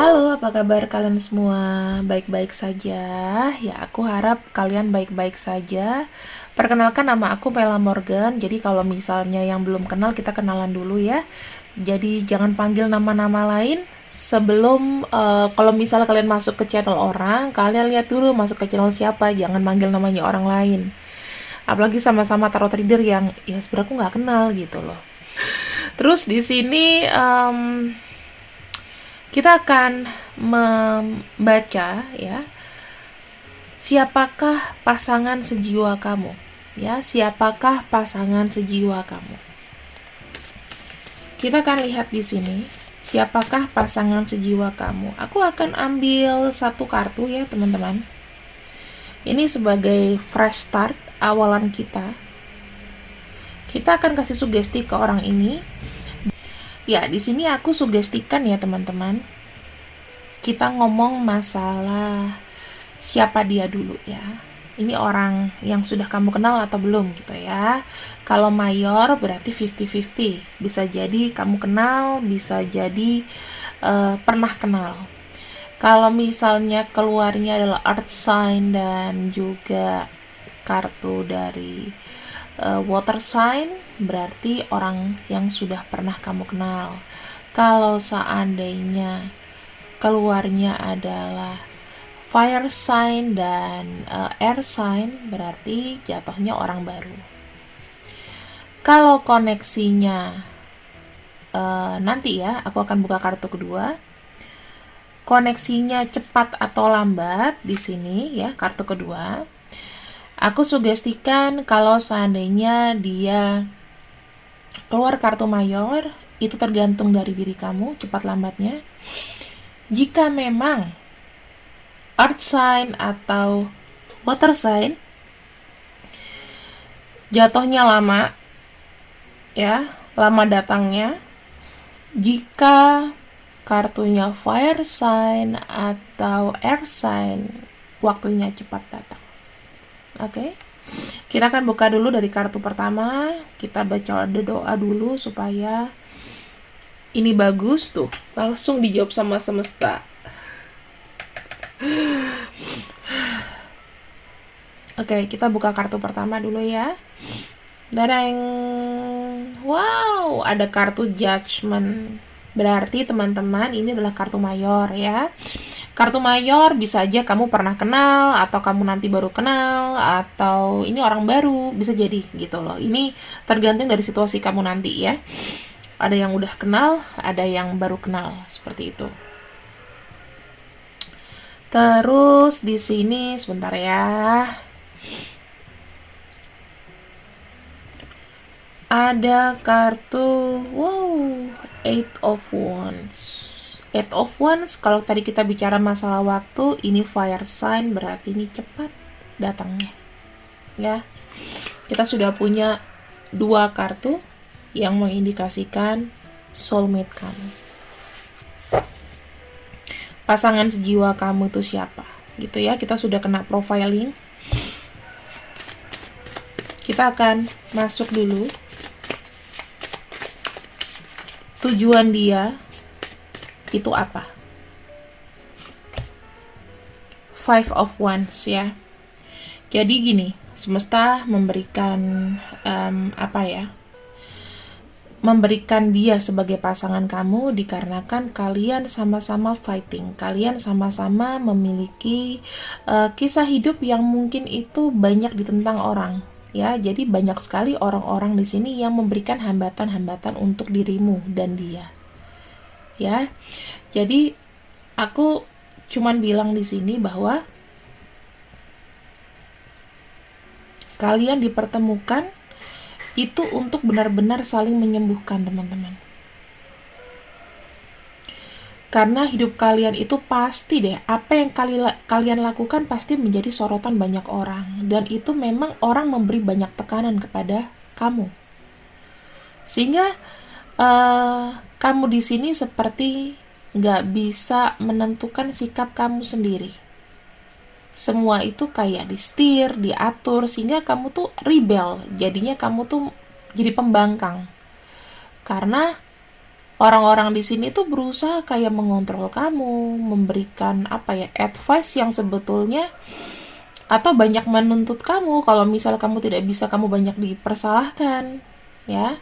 Halo, apa kabar kalian semua? Baik-baik saja? Ya, aku harap kalian baik-baik saja. Perkenalkan, nama aku Mela Morgan. Jadi kalau misalnya yang belum kenal, kita kenalan dulu ya. Jadi jangan panggil nama-nama lain sebelum kalau misalnya kalian masuk ke channel orang, kalian lihat dulu masuk ke channel siapa. Jangan manggil namanya orang lain. Apalagi sama-sama tarot reader yang ya sebenarnya aku nggak kenal gitu loh. Terus di sini kita akan membaca ya, siapakah pasangan sejiwa kamu? Ya, siapakah pasangan sejiwa kamu? Kita akan lihat di sini, siapakah pasangan sejiwa kamu? Aku akan ambil satu kartu ya, teman-teman. Ini sebagai fresh start, awalan kita. Kita akan kasih sugesti ke orang ini. Ya, di sini aku sugestikan ya, teman-teman. Kita ngomong masalah siapa dia dulu ya. Ini orang yang sudah kamu kenal atau belum gitu ya. Kalau mayor berarti 50-50. Bisa jadi kamu kenal, bisa jadi pernah kenal. Kalau misalnya keluarnya adalah earth sign dan juga kartu dari water sign, berarti orang yang sudah pernah kamu kenal. Kalau seandainya keluarnya adalah fire sign dan air sign, berarti jatuhnya orang baru. Kalau koneksinya nanti ya, aku akan buka kartu kedua. Koneksinya cepat atau lambat di sini ya, kartu kedua. Aku sugestikan kalau seandainya dia keluar kartu mayor, itu tergantung dari diri kamu, cepat lambatnya. Jika memang earth sign atau water sign, jatuhnya lama, ya, lama datangnya. Jika kartunya fire sign atau air sign, waktunya cepat datang. Oke, kita akan buka dulu dari kartu pertama. Kita baca doa dulu supaya ini bagus tuh. Langsung dijawab sama semesta. Oke, kita buka kartu pertama dulu ya. Dareng. Wow, ada kartu judgment. Berarti teman-teman ini adalah kartu mayor ya. Kartu mayor bisa aja kamu pernah kenal, atau kamu nanti baru kenal, atau ini orang baru, bisa jadi gitu loh. Ini tergantung dari situasi kamu nanti ya. Ada yang udah kenal, ada yang baru kenal, seperti itu. Terus di sini sebentar ya. Ada kartu, wow, Eight of Wands. Eight of Wands, kalau tadi kita bicara masalah waktu, ini fire sign, berarti ini cepat datangnya. Ya, kita sudah punya dua kartu yang mengindikasikan soulmate kamu. Pasangan sejiwa kamu itu siapa? Gitu ya, kita sudah kena profiling. Kita akan masuk dulu. Tujuan dia itu apa? Five of Wands ya. Jadi gini, semesta memberikan memberikan dia sebagai pasangan kamu dikarenakan kalian sama-sama fighting, kalian sama-sama memiliki kisah hidup yang mungkin itu banyak ditentang orang. Ya, jadi banyak sekali orang-orang di sini yang memberikan hambatan-hambatan untuk dirimu dan dia. Ya. Jadi aku cuman bilang di sini bahwa kalian dipertemukan itu untuk benar-benar saling menyembuhkan, teman-teman. Karena hidup kalian itu pasti deh, apa yang kalian lakukan pasti menjadi sorotan banyak orang. Dan itu memang orang memberi banyak tekanan kepada kamu. Sehingga kamu di sini seperti nggak bisa menentukan sikap kamu sendiri. Semua itu kayak disetir, diatur, sehingga kamu tuh rebel. Jadinya kamu tuh jadi pembangkang. Karena Orang-orang di sini tuh berusaha kayak mengontrol kamu, memberikan apa ya, advice yang sebetulnya, atau banyak menuntut kamu. Kalau misal kamu tidak bisa, kamu banyak dipersalahkan, ya.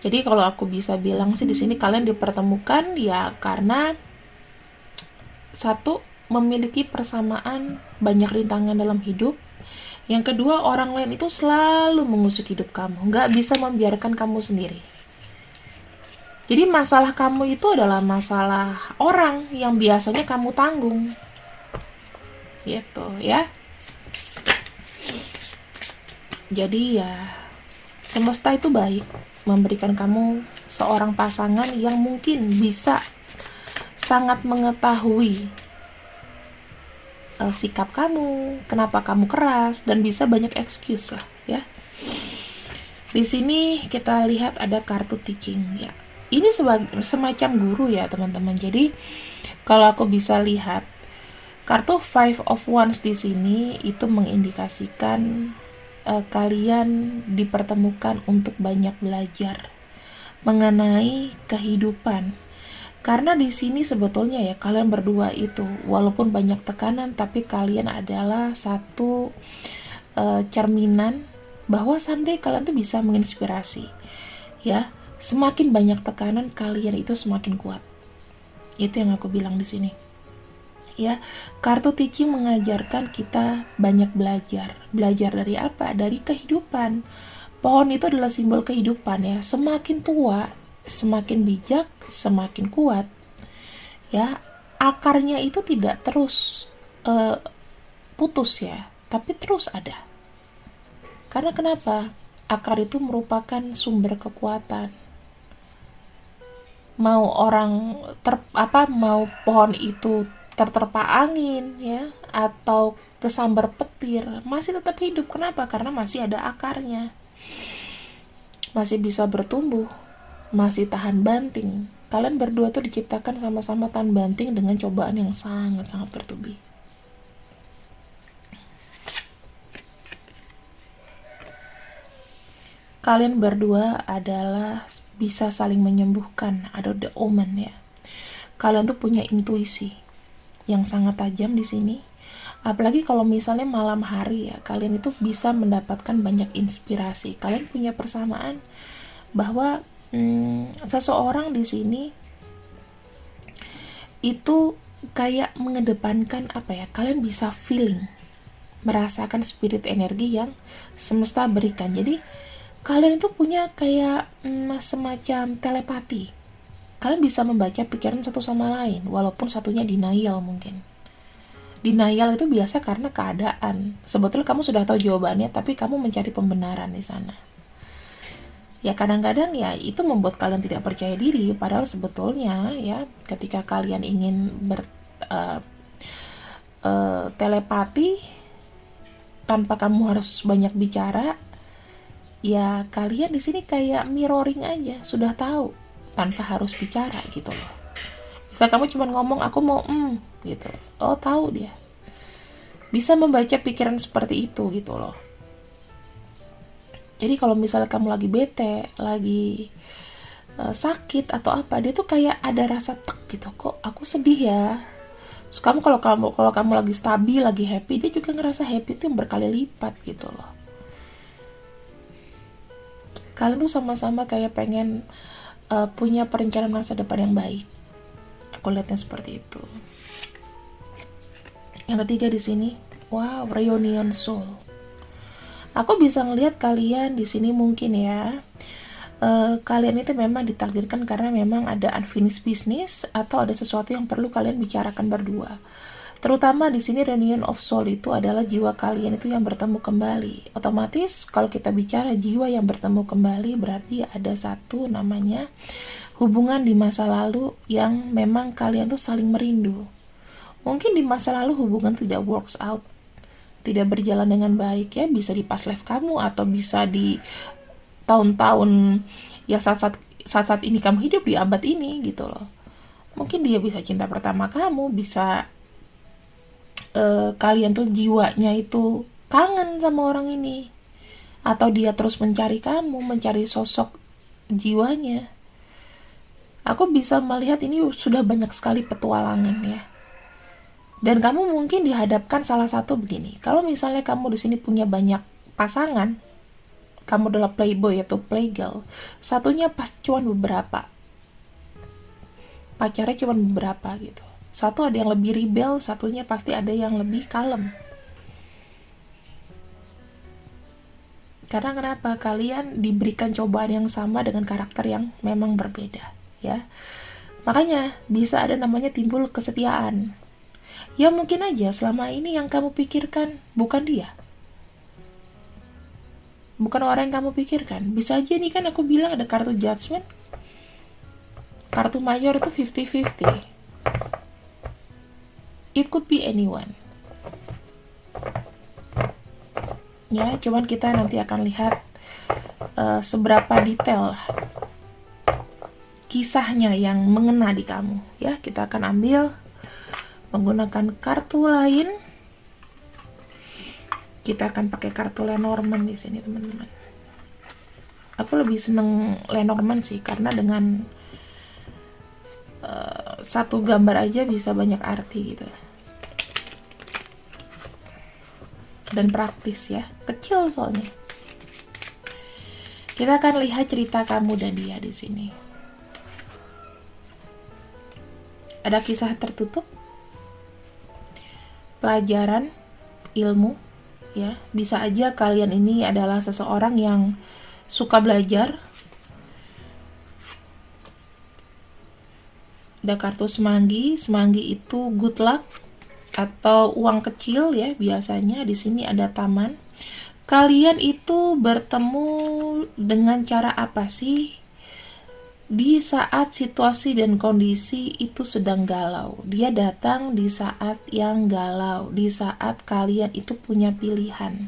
Jadi kalau aku bisa bilang sih di sini kalian dipertemukan ya karena satu, memiliki persamaan banyak rintangan dalam hidup. Yang kedua, orang lain itu selalu mengusik hidup kamu, nggak bisa membiarkan kamu sendiri. Jadi masalah kamu itu adalah masalah orang yang biasanya kamu tanggung, gitu ya. Jadi ya, semesta itu baik memberikan kamu seorang pasangan yang mungkin bisa sangat mengetahui sikap kamu, kenapa kamu keras, dan bisa banyak excuse lah ya. Di sini kita lihat ada kartu teaching ya. Ini semacam guru ya teman-teman. Jadi kalau aku bisa lihat kartu Five of Wands di sini itu mengindikasikan kalian dipertemukan untuk banyak belajar mengenai kehidupan. Karena di sini sebetulnya ya kalian berdua itu walaupun banyak tekanan, tapi kalian adalah satu cerminan bahwa someday kalian tuh bisa menginspirasi. Ya, semakin banyak tekanan kalian itu semakin kuat. Itu yang aku bilang di sini. Ya, kartu teaching mengajarkan kita banyak belajar. Belajar dari apa? Dari kehidupan. Pohon itu adalah simbol kehidupan ya. Semakin tua, semakin bijak, semakin kuat. Ya, akarnya itu tidak terus putus ya, tapi terus ada. Karena kenapa? Akar itu merupakan sumber kekuatan. Mau orang mau pohon itu terterpa angin ya, atau kesambar petir, masih tetap hidup. Kenapa? Karena masih ada akarnya. Masih bisa bertumbuh, masih tahan banting. Kalian berdua tuh diciptakan sama-sama tahan banting dengan cobaan yang sangat-sangat bertubi. Kalian berdua adalah bisa saling menyembuhkan. Ada the omen ya. Kalian tuh punya intuisi yang sangat tajam di sini. Apalagi kalau misalnya malam hari ya, kalian itu bisa mendapatkan banyak inspirasi. Kalian punya persamaan bahwa seseorang di sini itu kayak mengedepankan apa ya? Kalian bisa feeling, merasakan spirit energi yang semesta berikan. Jadi kalian itu punya kayak semacam telepati. Kalian bisa membaca pikiran satu sama lain, walaupun satunya denial mungkin. Denial itu biasa karena keadaan. Sebetulnya kamu sudah tahu jawabannya, tapi kamu mencari pembenaran di sana. Ya kadang-kadang ya itu membuat kalian tidak percaya diri, padahal sebetulnya ya ketika kalian ingin telepati tanpa kamu harus banyak bicara, ya kalian di sini kayak mirroring aja, sudah tahu tanpa harus bicara gitu loh. Bisa kamu cuma ngomong aku mau gitu. Oh, tahu dia. Bisa membaca pikiran seperti itu gitu loh. Jadi kalau misalnya kamu lagi bete, lagi sakit atau apa, dia tuh kayak ada rasa tek gitu. Kok aku sedih ya? Terus kalau kamu lagi stabil, lagi happy, dia juga ngerasa happy tuh yang berkali lipat gitu loh. Kalian tuh sama-sama kayak pengen punya perencanaan masa depan yang baik. Aku lihatnya seperti itu. Yang ketiga di sini, wow, reunion soul. Aku bisa ngelihat kalian di sini mungkin ya. Kalian itu memang ditakdirkan karena memang ada unfinished business atau ada sesuatu yang perlu kalian bicarakan berdua. Terutama di sini reunion of soul itu adalah jiwa kalian itu yang bertemu kembali. Otomatis kalau kita bicara jiwa yang bertemu kembali berarti ada satu namanya hubungan di masa lalu yang memang kalian tuh saling merindu. Mungkin di masa lalu hubungan tidak works out, tidak berjalan dengan baik ya, bisa di past life kamu atau bisa di tahun-tahun ya saat-saat ini kamu hidup di abad ini gitu loh. Mungkin dia bisa cinta pertama kamu, bisa kalian tuh jiwanya itu kangen sama orang ini, atau dia terus mencari kamu, mencari sosok jiwanya, Aku bisa melihat ini sudah banyak sekali petualangan ya. Dan kamu mungkin dihadapkan salah satu begini. Kalau misalnya kamu di sini punya banyak pasangan, kamu adalah playboy atau playgirl, satunya pasti cuma beberapa. Pacarnya cuma beberapa gitu. Satu ada yang lebih rebel, satunya pasti ada yang lebih kalem. Karena kenapa? Kalian diberikan cobaan yang sama dengan karakter yang memang berbeda, ya. Makanya bisa ada namanya timbul kesetiaan. Ya mungkin aja selama ini yang kamu pikirkan bukan dia. Bukan orang yang kamu pikirkan. Bisa aja nih, kan aku bilang ada kartu judgment. Kartu mayor itu 50-50. It could be anyone. Ya, cuman kita nanti akan lihat seberapa detail kisahnya yang mengena di kamu. Ya, kita akan ambil menggunakan kartu lain. Kita akan pakai kartu Lenormand di sini, teman-teman. Aku lebih seneng Lenormand sih, karena dengan satu gambar aja bisa banyak arti gitu. Dan praktis ya, kecil soalnya. Kita akan lihat cerita kamu dan dia di sini. Ada kisah tertutup, pelajaran, ilmu, ya. Bisa aja kalian ini adalah seseorang yang suka belajar. Ada kartu semanggi, semanggi itu good luck atau uang kecil ya, biasanya di sini ada taman. Kalian itu bertemu dengan cara apa sih? Di saat situasi dan kondisi itu sedang galau. Dia datang di saat yang galau, di saat kalian itu punya pilihan.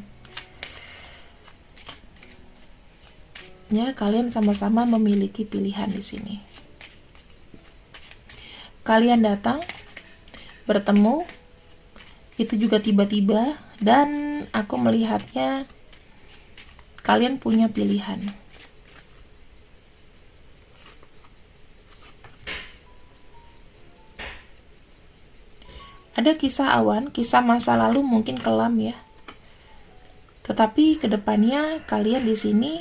Ya, kalian sama-sama memiliki pilihan di sini. Kalian datang, bertemu, itu juga tiba-tiba, dan aku melihatnya kalian punya pilihan. Ada kisah awan, kisah masa lalu mungkin kelam ya. Tetapi kedepannya kalian di sini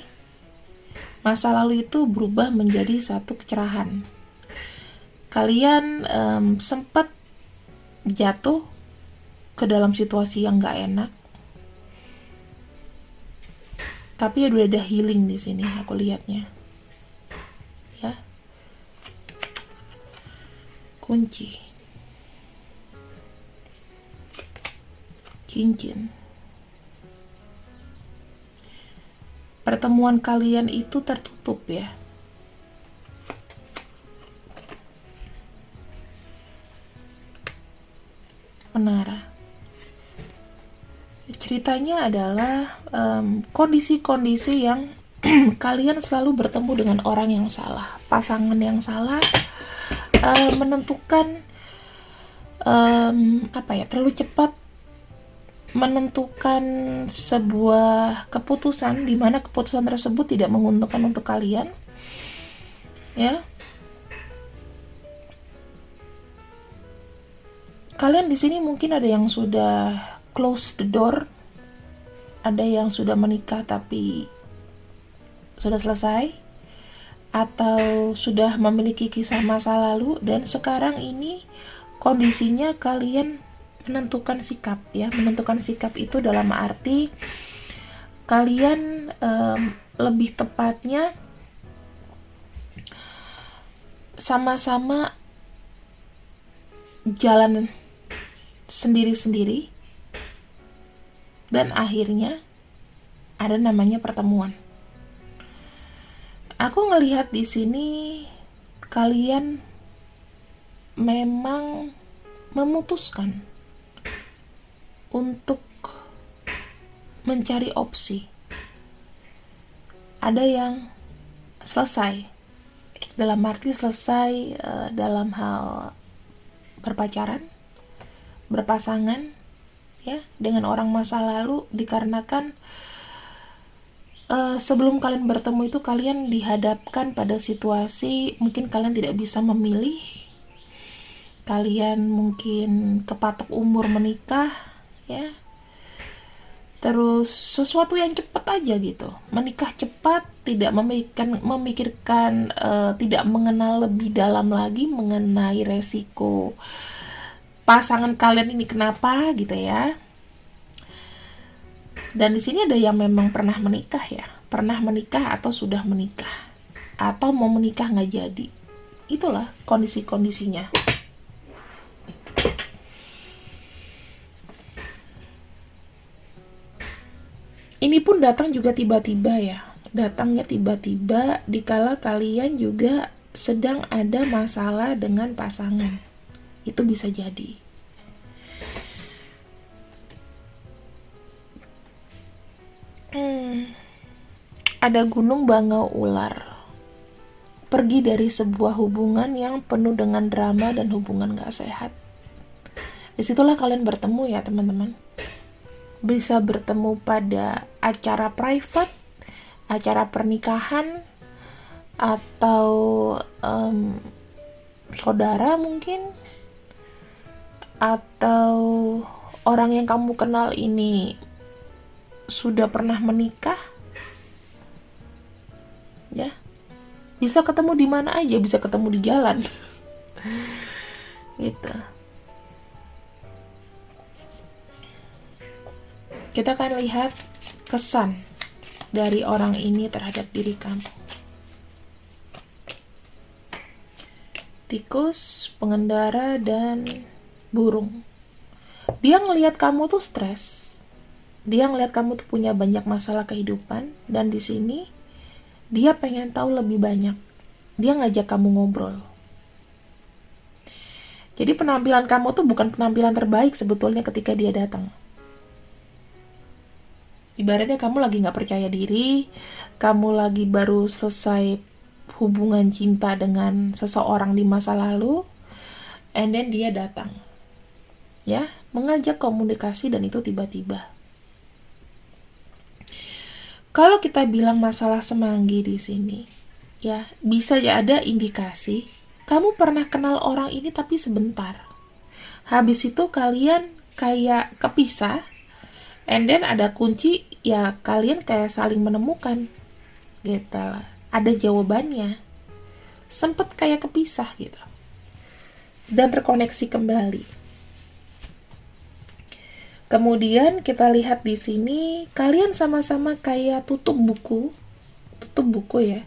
masa lalu itu berubah menjadi satu kecerahan. Kalian sempat jatuh ke dalam situasi yang gak enak, tapi udah ada healing di sini, aku lihatnya. Ya, kunci, cincin. Pertemuan kalian itu tertutup ya. Menara. Ceritanya adalah kondisi-kondisi yang kalian selalu bertemu dengan orang yang salah, pasangan yang salah, menentukan terlalu cepat menentukan sebuah keputusan di mana keputusan tersebut tidak menguntungkan untuk kalian, ya. Kalian di sini mungkin ada yang sudah close the door, ada yang sudah menikah tapi sudah selesai, atau sudah memiliki kisah masa lalu, dan sekarang ini kondisinya kalian menentukan sikap ya. Menentukan sikap itu dalam arti kalian lebih tepatnya sama-sama jalan sendiri-sendiri, dan akhirnya ada namanya pertemuan. Aku ngelihat di sini kalian memang memutuskan untuk mencari opsi. Ada yang selesai, dalam arti selesai dalam hal berpacaran, berpasangan ya dengan orang masa lalu, dikarenakan Sebelum kalian bertemu itu kalian dihadapkan pada situasi mungkin kalian tidak bisa memilih, kalian mungkin kepatok umur menikah, ya, terus sesuatu yang cepat aja gitu, menikah cepat, tidak memikirkan tidak mengenal lebih dalam lagi mengenai resiko pasangan kalian ini kenapa gitu ya. Dan di sini ada yang memang pernah menikah ya, pernah menikah atau sudah menikah, atau mau menikah nggak jadi. Itulah kondisi-kondisinya. Ini pun datang juga tiba-tiba ya. Datangnya tiba-tiba dikala kalian juga sedang ada masalah dengan pasangan. Itu bisa jadi. Ada gunung bangau ular. Pergi dari sebuah hubungan yang penuh dengan drama dan hubungan gak sehat. Disitulah kalian bertemu ya teman-teman. Bisa bertemu pada acara private, acara pernikahan, atau saudara mungkin, atau orang yang kamu kenal ini sudah pernah menikah, ya. Bisa ketemu di mana aja, bisa ketemu di jalan. Gitu. Kita akan lihat kesan dari orang ini terhadap diri kamu. Tikus, pengendara, dan burung. Dia ngelihat kamu tuh stres. Dia ngelihat kamu tuh punya banyak masalah kehidupan, dan di sini dia pengen tahu lebih banyak. Dia ngajak kamu ngobrol. Jadi penampilan kamu tuh bukan penampilan terbaik sebetulnya ketika dia datang. Ibaratnya kamu lagi gak percaya diri, kamu lagi baru selesai hubungan cinta dengan seseorang di masa lalu, and then dia datang. Ya, mengajak komunikasi dan itu tiba-tiba. Kalau kita bilang masalah semanggi di sini, ya bisa ya ada indikasi kamu pernah kenal orang ini tapi sebentar. Habis itu kalian kayak kepisah, and then ada kunci, ya kalian kayak saling menemukan, gitu lah. Ada jawabannya. Sempet kayak kepisah gitu, dan terkoneksi kembali. Kemudian kita lihat di sini kalian sama-sama kayak tutup buku ya.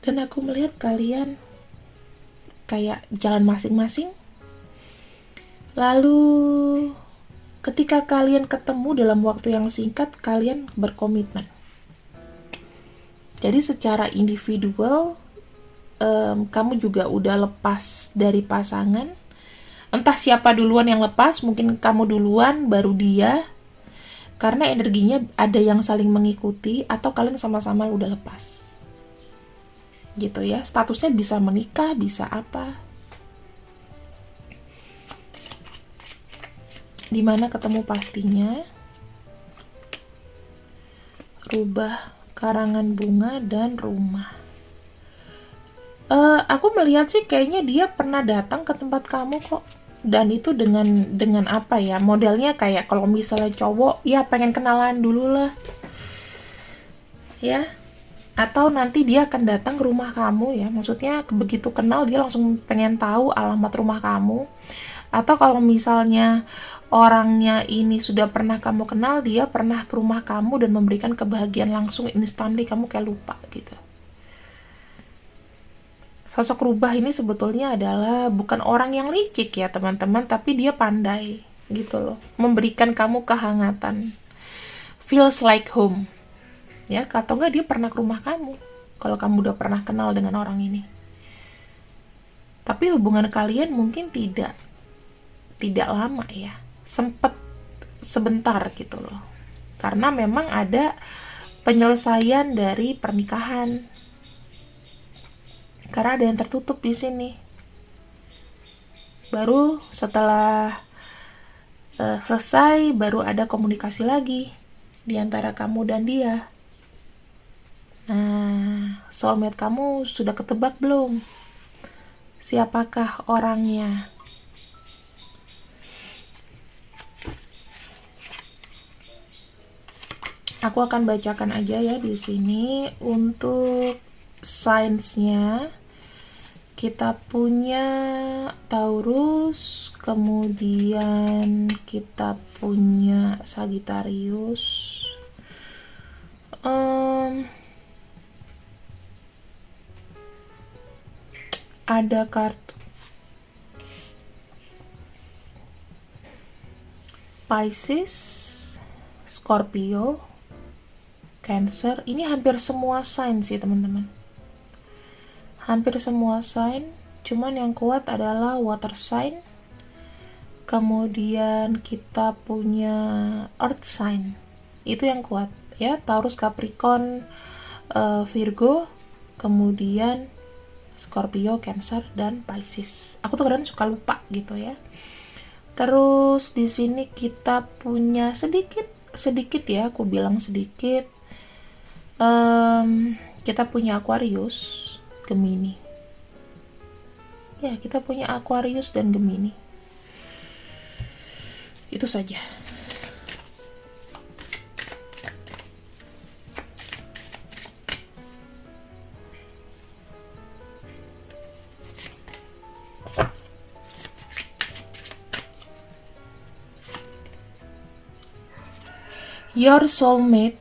Dan aku melihat kalian kayak jalan masing-masing. Lalu ketika kalian ketemu dalam waktu yang singkat, kalian berkomitmen. Jadi secara individual, kamu juga udah lepas dari pasangan. Entah siapa duluan yang lepas, mungkin kamu duluan, baru dia. Karena energinya ada yang saling mengikuti, atau kalian sama-sama udah lepas. Gitu ya, statusnya bisa menikah, bisa apa. Dimana ketemu pastinya. Rubah, karangan bunga, dan rumah. Aku melihat sih kayaknya dia pernah datang ke tempat kamu kok. Dan itu dengan apa ya, modelnya kayak kalau misalnya cowok ya pengen kenalan dulu lah ya, atau nanti dia akan datang ke rumah kamu ya, maksudnya begitu kenal dia langsung pengen tahu alamat rumah kamu. Atau kalau misalnya orangnya ini sudah pernah kamu kenal, dia pernah ke rumah kamu dan memberikan kebahagiaan langsung instantly, kamu kayak lupa gitu. Sosok rubah ini sebetulnya adalah bukan orang yang licik ya teman-teman, tapi dia pandai gitu loh, memberikan kamu kehangatan, feels like home ya. Atau enggak dia pernah ke rumah kamu kalau kamu udah pernah kenal dengan orang ini. Tapi hubungan kalian mungkin tidak lama ya, sempet sebentar gitu loh, karena memang ada penyelesaian dari pernikahan. Karena ada yang tertutup di sini. Baru setelah selesai, baru ada komunikasi lagi di antara kamu dan dia. Nah, soulmate kamu sudah ketebak belum? Siapakah orangnya? Aku akan bacakan aja ya di sini untuk signs-nya. Kita punya Taurus, kemudian kita punya Sagittarius. Ada kartu Pisces, Scorpio, Cancer. Ini hampir semua sign sih teman-teman. Hampir semua sign, cuman yang kuat adalah water sign. Kemudian kita punya earth sign. Itu yang kuat ya, Taurus, Capricorn, Virgo, kemudian Scorpio, Cancer, dan Pisces. Aku tuh kadang suka lupa gitu ya. Terus di sini kita punya sedikit ya, aku bilang sedikit. Kita punya Aquarius, Gemini. Ya, kita punya Aquarius dan Gemini. Itu saja. Your soulmate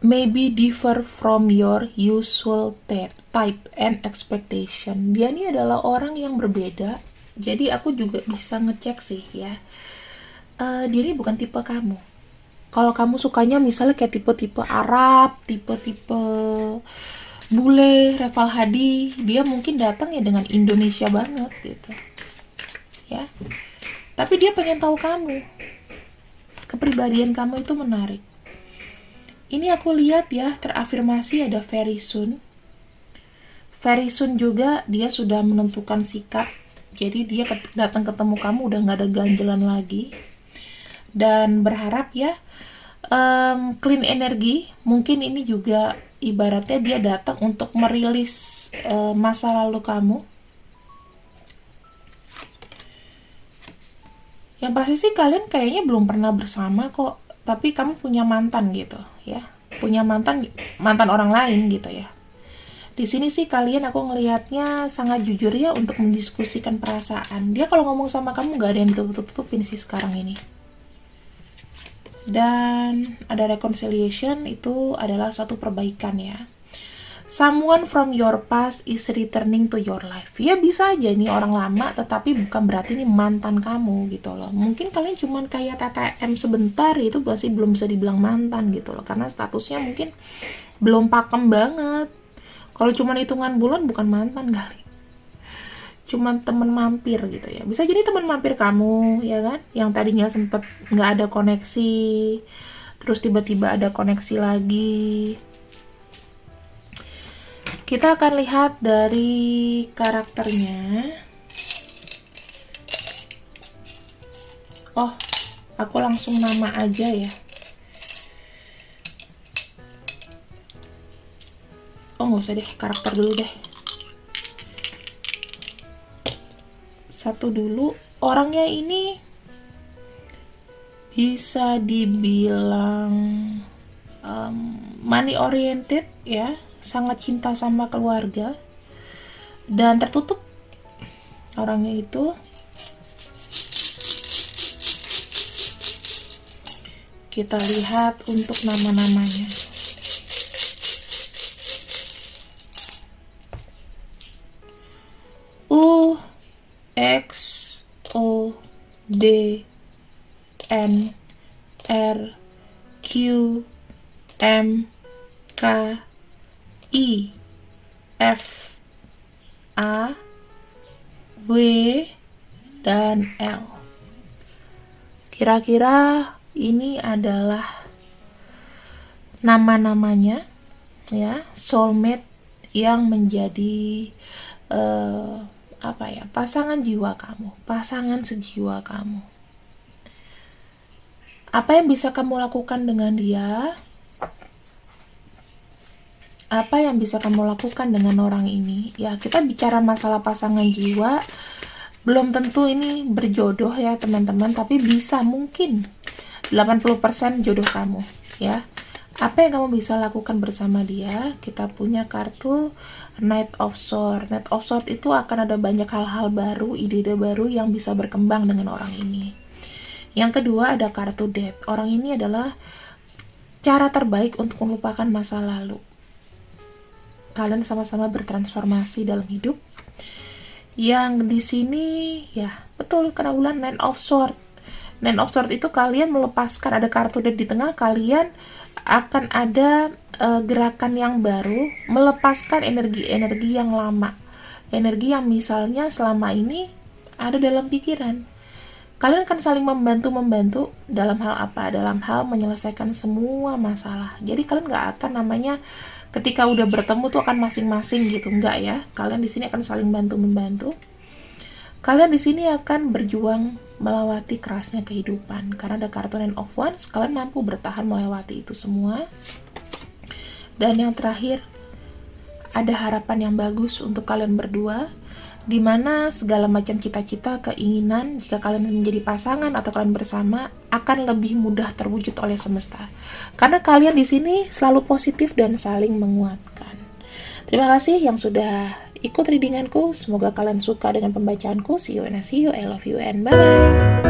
maybe differ from your usual type and expectation. Dia ini adalah orang yang berbeda. Jadi aku juga bisa ngecek sih ya. Dia ini bukan tipe kamu. Kalau kamu sukanya misalnya kayak tipe-tipe Arab, tipe-tipe bule, Reval Hadi, dia mungkin datang ya dengan Indonesia banget gitu. Ya. Tapi dia pengen tahu kamu. Kepribadian kamu itu menarik. Ini aku lihat ya, terafirmasi ada very soon. Very soon juga dia sudah menentukan sikap. Jadi dia datang ketemu kamu udah gak ada ganjelan lagi. Dan berharap ya, clean energi. Mungkin ini juga ibaratnya dia datang untuk merilis masa lalu kamu. Yang pasti sih kalian kayaknya belum pernah bersama kok, tapi kamu punya mantan gitu ya, punya mantan orang lain gitu ya. Di sini sih kalian aku ngelihatnya sangat jujur ya untuk mendiskusikan perasaan. Dia kalau ngomong sama kamu gak ada yang ditutup-tutupin sih sekarang ini. Dan ada reconciliation, itu adalah suatu perbaikan ya. Someone from your past is returning to your life. Ya bisa aja nih orang lama, tetapi bukan berarti ini mantan kamu gitu loh. Mungkin kalian cuman kayak TTM sebentar, itu masih belum bisa dibilang mantan gitu loh. Karena statusnya mungkin belum pakem banget. Kalau cuman hitungan bulan bukan mantan kali. Cuman temen mampir gitu ya. Bisa jadi temen mampir kamu ya kan, yang tadinya sempet nggak ada koneksi, terus tiba-tiba ada koneksi lagi. Kita akan lihat dari karakternya. Oh, aku langsung nama aja ya. Oh, nggak usah deh, karakter dulu deh. Satu dulu. Orangnya ini bisa dibilang money oriented ya, sangat cinta sama keluarga dan tertutup orangnya itu. Kita lihat untuk nama-namanya. U X O D N R Q M K I F A W dan L. Kira-kira ini adalah nama-namanya ya, soulmate yang menjadi pasangan jiwa kamu, pasangan sejiwa kamu. Apa yang bisa kamu lakukan dengan dia? apa yang bisa kamu lakukan dengan orang ini? Ya, kita bicara masalah pasangan jiwa, belum tentu ini berjodoh ya teman-teman, tapi bisa mungkin 80% jodoh kamu ya. Apa yang kamu bisa lakukan bersama dia? Kita punya kartu Knight of Swords. Knight of Swords itu akan ada banyak hal-hal baru, ide-ide baru yang bisa berkembang dengan orang ini. Yang kedua ada kartu Death. Orang ini adalah cara terbaik untuk melupakan masa lalu. Kalian sama-sama bertransformasi dalam hidup. Yang di sini ya betul karena bulan Nine of Swords. Nine of Swords itu kalian melepaskan, ada kartu Death di tengah, kalian akan ada gerakan yang baru, melepaskan energi-energi yang lama, energi yang misalnya selama ini ada dalam pikiran. Kalian akan saling membantu dalam hal apa? Dalam hal menyelesaikan semua masalah. Jadi kalian nggak akan namanya ketika udah bertemu tuh akan masing-masing gitu, nggak ya. Kalian di sini akan saling bantu-membantu. Kalian di sini akan berjuang melewati kerasnya kehidupan. Karena ada kartu Nine of Wands, kalian mampu bertahan melewati itu semua. Dan yang terakhir, ada harapan yang bagus untuk kalian berdua, di mana segala macam cita-cita, keinginan, jika kalian menjadi pasangan atau kalian bersama, akan lebih mudah terwujud oleh semesta. Karena kalian di sini selalu positif dan saling menguatkan. Terima kasih yang sudah ikut readinganku. Semoga kalian suka dengan pembacaanku. See you and I see you. I love you and bye.